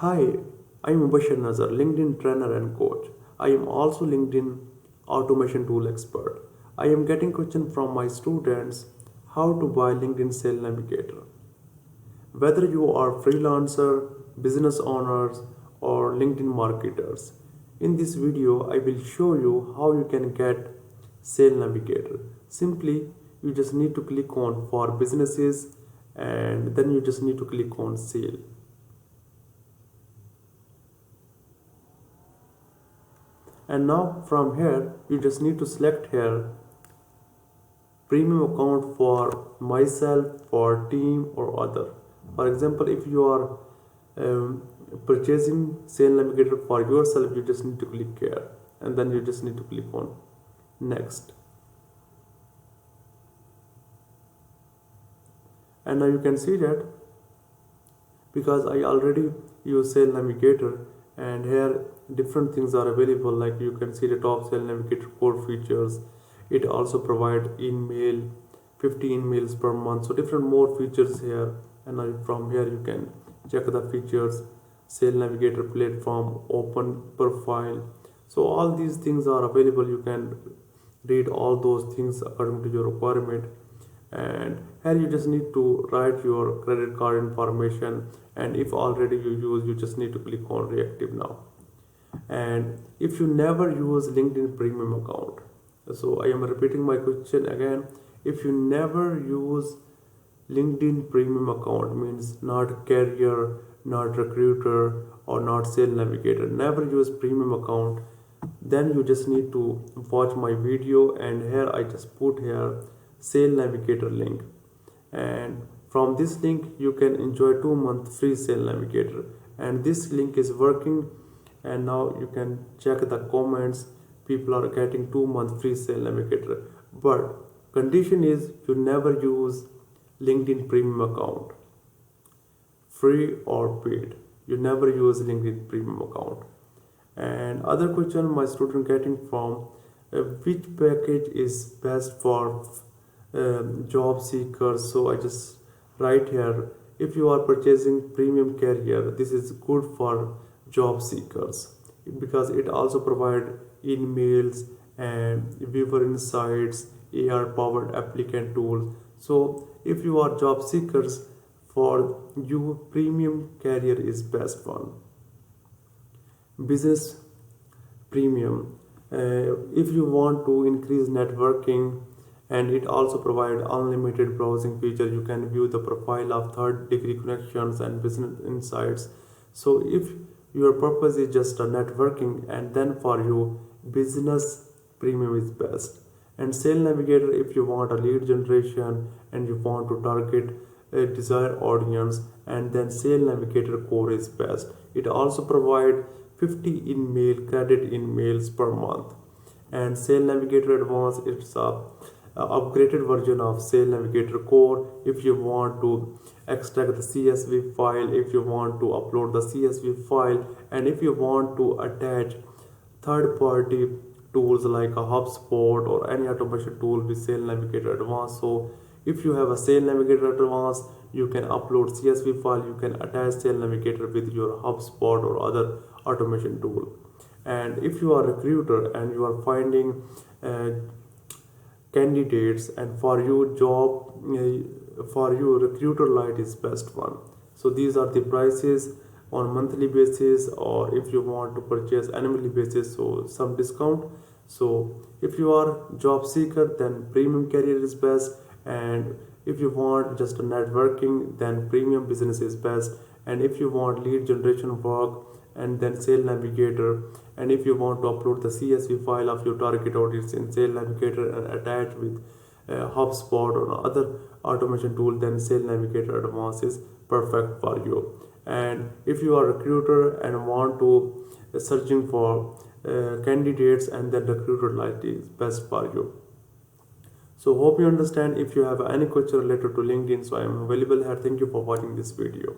Hi, I am Mubashir Nazar, LinkedIn trainer and coach. I am also LinkedIn automation tool expert. I am getting questions from my students how to buy LinkedIn Sales Navigator. Whether you are freelancer, business owners, or LinkedIn marketers, in this video I will show you how you can get Sales Navigator. Simply, you just need to click on for businesses and then you just need to click on sale. And now from here you just need to select here premium account for myself, for team or other. For example, if you are purchasing Sale Navigator for yourself, you just need to click here and then you just need to click on next. And now you can see that because I already use Sale Navigator, and here different things are available, like you can see the top Sale Navigator core features. It also provides email, 50 emails per month, so different more features here. And now from here you can check the features, Sale Navigator platform, open profile. So all these things are available. You can read all those things according to your requirement. And here you just need to write your credit card information, and if already you use, you just need to click on reactive now. And if you never use LinkedIn premium account, so I am repeating my question again, if you never use LinkedIn premium account, means not career, not recruiter, or not Sale Navigator, never use premium account, then you just need to watch my video, and here I just put here Sale Navigator link, and from this link you can enjoy 2 months free Sale Navigator, and this link is working. And now you can check the comments, people are getting 2 months free Sale Navigator, but condition is you never use LinkedIn premium account, free or paid, you never use LinkedIn premium account. And other question my student getting from which package is best for job seekers. So I just write here, if you are purchasing premium carrier, this is good for job seekers because it also provide emails and viewer insights, AR powered applicant tools. So if you are job seekers, for you premium carrier is best one. Business premium, if you want to increase networking, and it also provides unlimited browsing feature. You can view the profile of third degree connections and business insights. So if your purpose is just a networking, and then for you business premium is best. And Sale Navigator, if you want a lead generation and you want to target a desired audience, and then Sale Navigator core is best. It also provides 50 email credit emails per month. And Sale Navigator Advanced, it's a upgraded version of Sale Navigator core. If you want to extract the CSV file, if you want to upload the CSV file, and if you want to attach third-party tools like a HubSpot or any automation tool with Sale Navigator Advanced. So if you have a Sale Navigator Advanced, you can upload CSV file, you can attach Sale Navigator with your HubSpot or other automation tool. And if you are a recruiter and you are finding candidates, and for you for you recruiter Lite is best one. So these are the prices on monthly basis, or if you want to purchase annually basis, so some discount. So if you are job seeker, then premium career is best, and if you want just a networking, then premium business is best, and if you want lead generation work, and then Sale Navigator, and if you want to upload the CSV file of your target audience in Sale Navigator and attach with HubSpot or other automation tool, then Sale Navigator Advanced is perfect for you. And if you are a recruiter and want to searching for candidates, and then Recruiter Lite is best for you. So hope you understand. If you have any question related to LinkedIn, so I am available here. Thank you for watching this video.